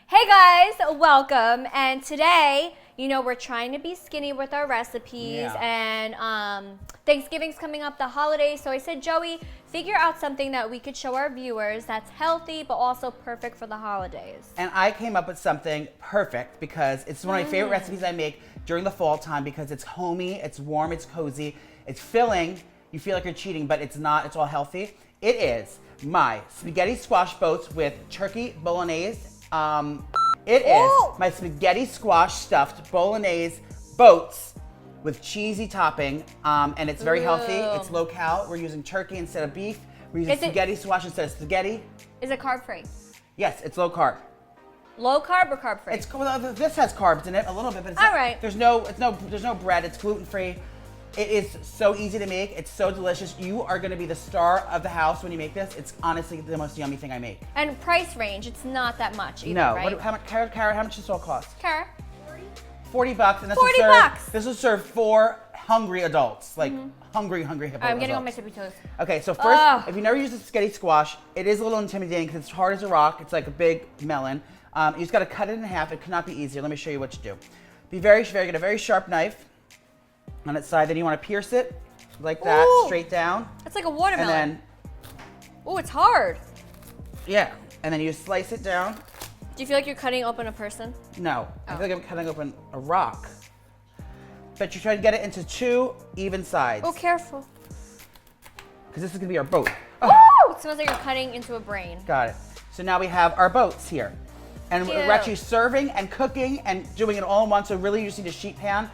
Hey guys, welcome. And today, we're trying to be skinny with our recipes, and Thanksgiving's coming up, the holidays. So I said, Joey, figure out something that we could show our viewers that's healthy but also perfect for the holidays. And I came up with something perfect because it's one of my favorite recipes I make during the fall time because it's homey, it's warm, it's cozy, it's filling. You feel like you're cheating, but it's not. It's all healthy. It is my spaghetti squash boats with turkey bolognese. It is my spaghetti squash stuffed bolognese boats with cheesy topping, and it's very healthy. It's low cal. We're using turkey instead of beef. We're using spaghetti squash instead of spaghetti. Is it carb free? Yes, it's low carb. Low carb or carb free? It's this has carbs in it a little bit, but it's all right. There's no bread. It's gluten free. It is so easy to make. It's so delicious. You are going to be the star of the house when you make this. It's honestly the most yummy thing I make. And price range, it's not that much either, no. right? How much, Carrot, how much does this all cost? Carrot? $40, and this will serve 4 hungry adults, like hungry hippo adults. I'm getting on my tippy toes. Okay, so first, if you never used a spaghetti squash, it is a little intimidating because it's hard as a rock. It's like a big melon. You just got to cut it in half. It could not be easier. Let me show you what to do. Get a very sharp knife on its side. Then you want to pierce it like that, straight down. It's like a watermelon. And then, oh, it's hard. Yeah, and then you slice it down. Do you feel like you're cutting open a person? No, I feel like I'm cutting open a rock. But you try to get it into 2 even sides. Oh, careful. Because this is going to be our boat. Oh, it smells like you're cutting into a brain. Got it. So now we have our boats here. And we're actually serving and cooking and doing it all in one. So really you just need a sheet pan.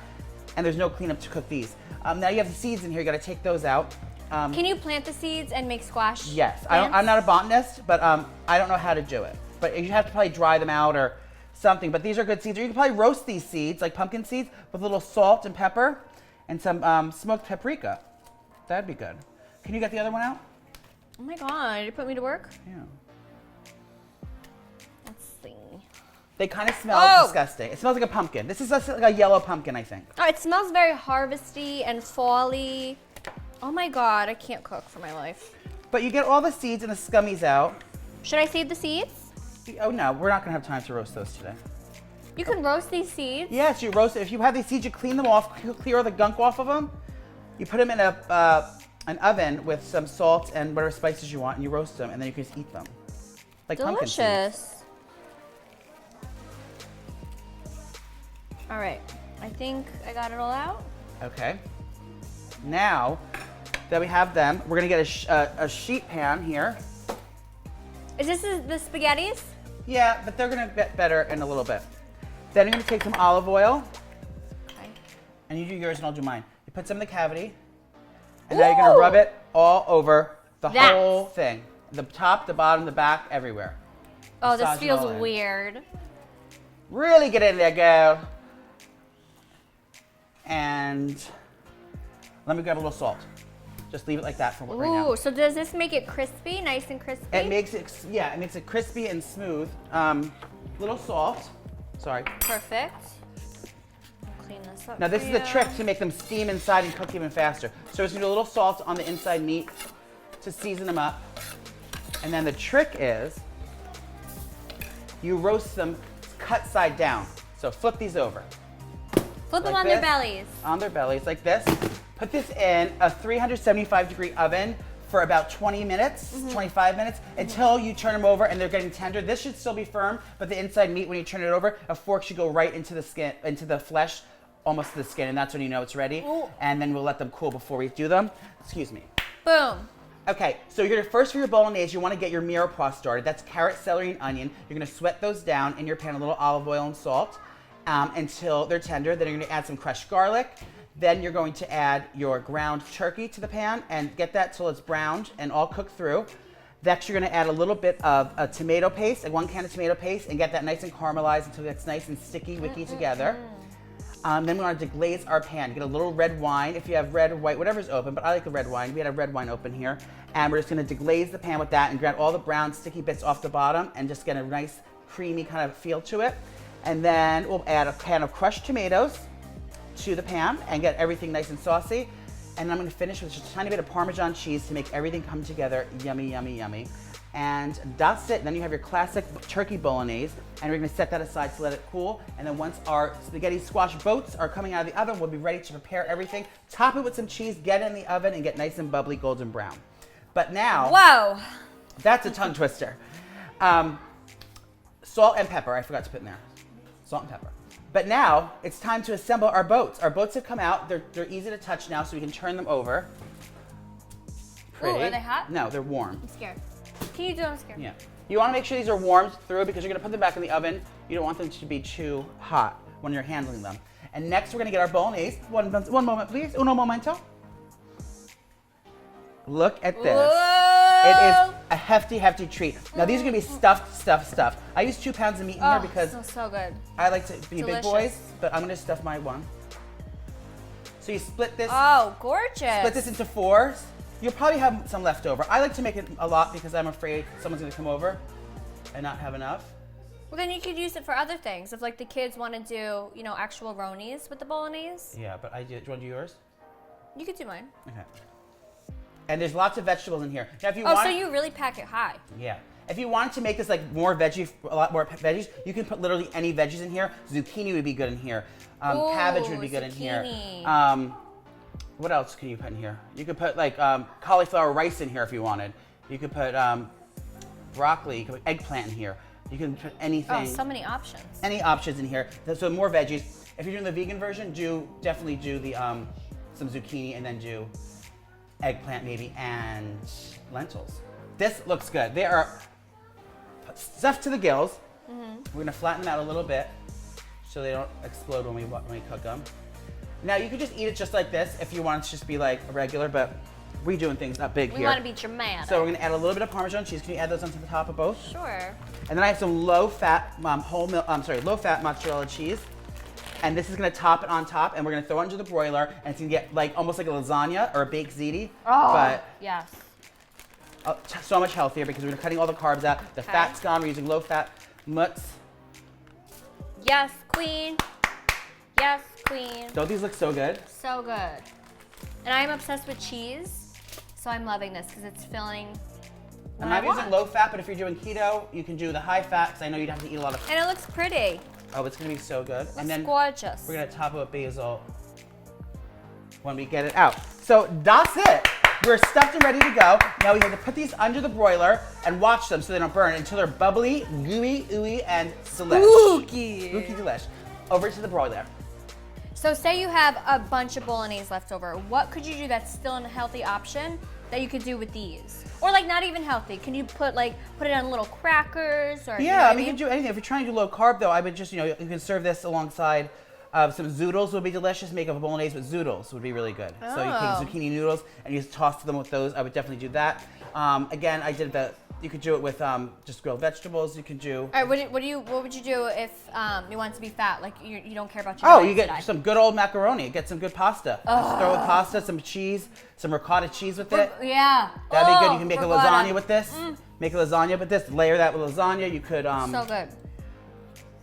And there's no cleanup to cook these. Now you have the seeds in here. You got to take those out. Can you plant the seeds and make squash? Yes. I'm not a botanist, but I don't know how to do it. But you have to probably dry them out or something. But these are good seeds. Or you can probably roast these seeds, like pumpkin seeds, with a little salt and pepper and some smoked paprika. That'd be good. Can you get the other one out? Oh my God, did you put me to work? Yeah. Let's see. They kind of smell disgusting. It smells like a pumpkin. This is like a yellow pumpkin, I think. Oh, it smells very harvesty and fall-y. Oh my God, I can't cook for my life. But you get all the seeds and the scummies out. Should I save the seeds? Oh no, we're not gonna have time to roast those today. You can roast these seeds? Yes, you roast it. If you have these seeds, you clean them off, clear all the gunk off of them. You put them in an oven with some salt and whatever spices you want, and you roast them, and then you can just eat them. Like pumpkin seeds. Delicious. All right, I think I got it all out. Okay. Now that we have them, we're gonna get a sheet pan here. Is this the spaghettis? Yeah, but they're gonna get better in a little bit. Then you're gonna take some olive oil. Okay. And you do yours and I'll do mine. You put some in the cavity. And now you're gonna rub it all over the whole thing. The top, the bottom, the back, everywhere. Oh, this Massage it feels all in. weird. Really get in there, girl. And let me grab a little salt. Just leave it like that for right now. Ooh, so does this make it crispy, nice and crispy? It makes it crispy and smooth. Little salt. Sorry. Perfect. I'll clean this up. Now this is the trick to make them steam inside and cook even faster. So we're just gonna do a little salt on the inside meat to season them up. And then the trick is you roast them cut side down. So flip these over. Flip them like on their bellies. On their bellies, like this. Put this in a 375-degree oven for about 20 minutes, 25 minutes, until you turn them over and they're getting tender. This should still be firm, but the inside meat, when you turn it over, a fork should go right into the skin, into the flesh, almost to the skin, and that's when you know it's ready. Ooh. And then we'll let them cool before we do them. Excuse me. Boom. Okay, so you're first for your bolognese, you want to get your mirepoix started. That's carrot, celery, and onion. You're going to sweat those down in your pan, a little olive oil and salt. Until they're tender. Then you're going to add some crushed garlic. Then you're going to add your ground turkey to the pan and get that till it's browned and all cooked through. Next, you're going to add a little bit of a tomato paste, like 1 can of tomato paste, and get that nice and caramelized until it's nice and sticky, wicky together. Then we want to deglaze our pan. Get a little red wine. If you have red or white, whatever's open, but I like the red wine. We had a red wine open here. And we're just going to deglaze the pan with that and grab all the brown sticky bits off the bottom and just get a nice creamy kind of feel to it. And then we'll add a can of crushed tomatoes to the pan and get everything nice and saucy. And I'm gonna finish with just a tiny bit of Parmesan cheese to make everything come together yummy, yummy, yummy. And that's it. Then you have your classic turkey bolognese, and we're gonna set that aside to let it cool. And then once our spaghetti squash boats are coming out of the oven, we'll be ready to prepare everything. Top it with some cheese, get it in the oven, and get nice and bubbly golden brown. But now, whoa, that's a tongue twister. Salt and pepper, I forgot to put in there. Salt and pepper. But now, it's time to assemble our boats. Our boats have come out. They're easy to touch now, so we can turn them over. Pretty. Ooh, are they hot? No, they're warm. I'm scared. Can you do it? I'm scared. Yeah. You want to make sure these are warmed through because you're going to put them back in the oven. You don't want them to be too hot when you're handling them. And next, we're going to get our bolognese. One moment, please. Uno momento. Look at this. Whoa. It is a hefty, hefty treat. Now, these are going to be stuffed. I use 2 pounds of meat in here because it smells so good. I like to be Delicious. big boys, but I'm going to stuff my one. So you split this. Oh, gorgeous. Split this into 4s. You'll probably have some left over. I like to make it a lot because I'm afraid someone's gonna come over and not have enough. Well, then you could use it for other things. If like the kids want to do, you know, actual ronies with the bolognese. Yeah, but do you want to do yours? You could do mine. Okay. And there's lots of vegetables in here. Now, if you Oh, want, so you really pack it high. Yeah. If you wanted to make this like more veggie, a lot more veggies, you can put literally any veggies in here. Zucchini would be good in here. Cabbage would be good in here. Zucchini. What else can you put in here? You could put like cauliflower rice in here if you wanted. You could put broccoli, you could put eggplant in here. You can put anything. Oh, so many options. Any options in here. So more veggies. If you're doing the vegan version, definitely do the some zucchini and then do eggplant maybe and lentils. This looks good. They are stuffed to the gills. We're gonna flatten them out a little bit so they don't explode when we cook them. Now you could just eat it just like this if you want it to just be like a regular, but we're doing things not big here. We want to be dramatic. So we're gonna add a little bit of Parmesan cheese. Can you add those onto the top of both? Sure. And then I have some low-fat low-fat mozzarella cheese, and this is gonna top it on top, and we're gonna throw it into the broiler, and it's gonna get like almost like a lasagna or a baked ziti. Oh, but yes. so much healthier because we're cutting all the carbs out. The fat's gone. We're using low-fat mutts. Yes, queen. Yes, queen. Don't these look so good? So good. And I'm obsessed with cheese, so I'm loving this because it's filling. And I'm using low-fat, but if you're doing keto, you can do the high-fat because I know you'd have to eat a lot of. And it looks pretty. Oh, it's gonna be so good. Looks and then gorgeous. we're gonna top it with basil when we get it out. So that's it. We're stuffed and ready to go. Now we have to put these under the broiler and watch them so they don't burn until they're bubbly, gooey, ooey, and delish. Spooky. Spooky delish. Over to the broiler. So say you have a bunch of bolognese left over. What could you do that's still a healthy option that you could do with these? Or like not even healthy. Can you put it on little crackers or? Yeah, you know I mean, you can do anything. If you're trying to do low carb though, I would just, you can serve this alongside some zoodles would be delicious. Make a bolognese with zoodles would be really good. Oh. So you take zucchini noodles and you just toss them with those. I would definitely do that. Again, you could do it with just grilled vegetables. You could do. All right, what would you do if you want to be fat? Like you don't care about your diet You get today? some good old macaroni. Get some good pasta. Just throw in pasta, some cheese, some ricotta cheese with it. Yeah. That'd be good. You can make ricotta. a lasagna with this. Make a lasagna with this. Layer that with lasagna. You could. So good.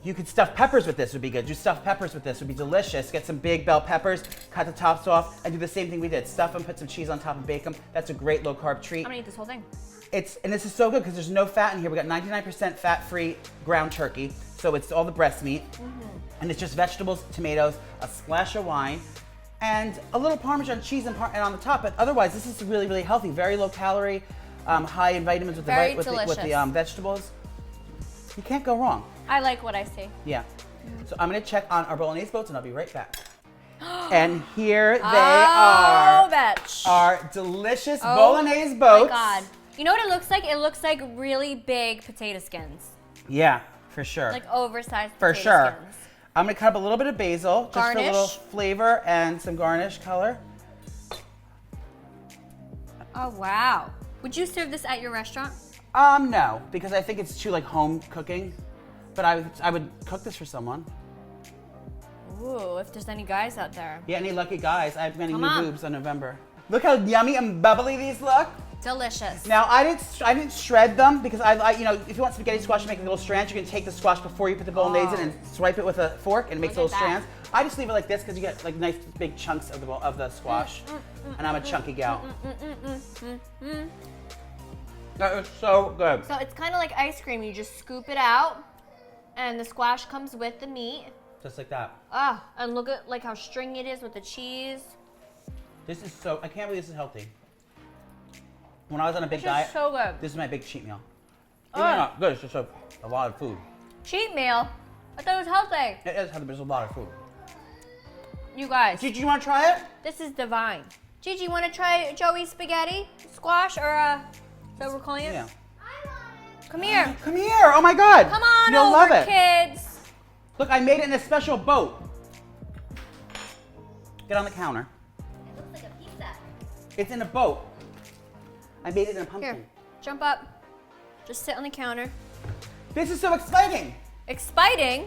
You could stuff peppers with this would be good. Do stuffed peppers with this would be delicious. Get some big bell peppers, cut the tops off, and do the same thing we did. Stuff them, put some cheese on top and bake them. That's a great low carb treat. I'm gonna eat this whole thing. And this is so good because there's no fat in here. We got 99% fat-free ground turkey, so it's all the breast meat. And it's just vegetables, tomatoes, a splash of wine, and a little Parmesan cheese and on the top. But otherwise, this is really, really healthy. Very low calorie, high in vitamins with the vegetables. You can't go wrong. I like what I see. Yeah. So I'm gonna check on our bolognese boats and I'll be right back. And here they are. Betch. Our delicious bolognese boats. Oh my God. You know what it looks like? It looks like really big potato skins. Yeah, for sure. Like oversized for potato sure. skins. I'm gonna cut up a little bit of basil, just for a little Garnish. flavor and some garnish color. Oh wow. Would you serve this at your restaurant? No, because I think it's too like home cooking. But I would cook this for someone. Ooh, if there's any guys out there. Yeah, any lucky guys. I have many Come new on. boobs in November. Look how yummy and bubbly these look. Delicious. Now I didn't shred them because if you want spaghetti squash to make little strands, you can take the squash before you put the bolognese in and swipe it with a fork and it makes Look little at that. strands. I just leave it like this because you get like nice big chunks of the squash. And I'm a chunky gal. That is so good. So it's kind of like ice cream. You just scoop it out, and the squash comes with the meat. Just like that. Ah, and look at like how stringy it is with the cheese. This is so, I can't believe this is healthy. When I was on a big This diet, is so good. this is my big cheat meal. It's Oh. not good, it's just a lot of food. Cheat meal? I thought it was healthy. It is healthy, but there's a lot of food. You guys, Gigi, you want to try it? this is divine. Gigi, you want to try Joey's spaghetti squash, or is that what we're calling it? Yeah. Come here. Come here, oh my God. Come on You'll over, love it. kids. Look, I made it in a special boat. Get on the counter. It looks like a pizza. It's in a boat. I made it in a pumpkin. Here, jump up. Just sit on the counter. This is so exciting. Exciting.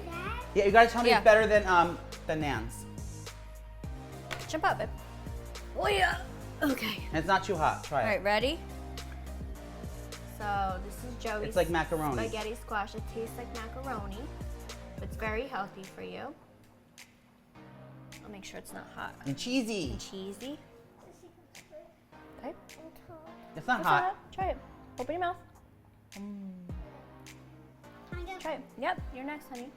Yeah, you gotta tell me Yeah. it's better than Nan's. Jump up, babe. Oh yeah. Okay. And it's not too hot. Try All it. right, ready? So this is Joey's It's like macaroni. spaghetti squash. It tastes like macaroni. It's very healthy for you. I'll make sure it's not hot. And cheesy. Cheesy. Okay. It's not That's hot. all. Try it. Open your mouth. Try it. Yep, you're next, honey.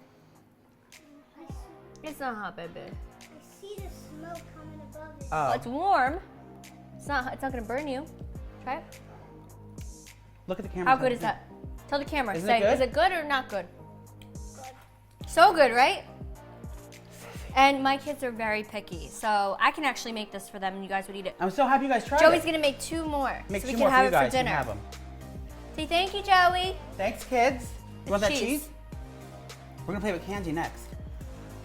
It's not hot, baby. I see the smoke coming above it. Oh. It's warm. It's not gonna burn you. Try it. Look at the camera. How good is that? Tell the camera. Isn't Say, it good? is it good or not good? So good, right? And my kids are very picky, so I can actually make this for them and you guys would eat it. I'm so happy you guys tried Joey's it. gonna make 2 more Make so 2 we more can have for it you guys. for You can dinner. have them. Say thank you, Joey. Thanks, kids. You want that Cheese. cheese? We're gonna play with candy next.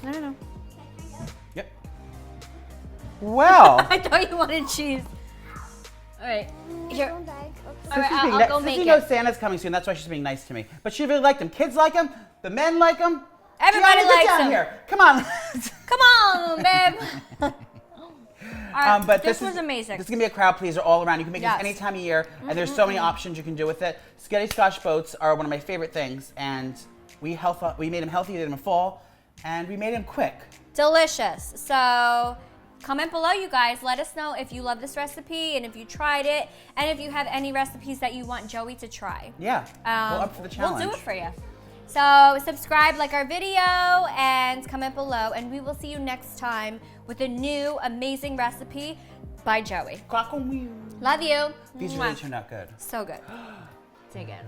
No. Yep. Well. I thought you wanted cheese. All right, here. Don't die. All right, Sissy being I'll go Sissy make knows it. Santa's coming soon. That's why she's being nice to me. But she really liked them. Kids like them. The men like them. Everybody Gianna, get likes down them. here. Come on. Come on, babe. All right, But this was amazing. This is gonna be a crowd pleaser all around. You can make Yes. this any time of year, and there's so many options you can do with it. Spaghetti Scotch boats are one of my favorite things, and we made them healthy, we made them full, and we made them quick. Delicious. So comment below, you guys. Let us know if you love this recipe and if you tried it, and if you have any recipes that you want Joey to try. Yeah, we're up for the challenge. We'll do it for you. So subscribe, like our video, and comment below, and we will see you next time with a new amazing recipe by Joey. Love you. These Mwah. really turned out good. So good. Dig in.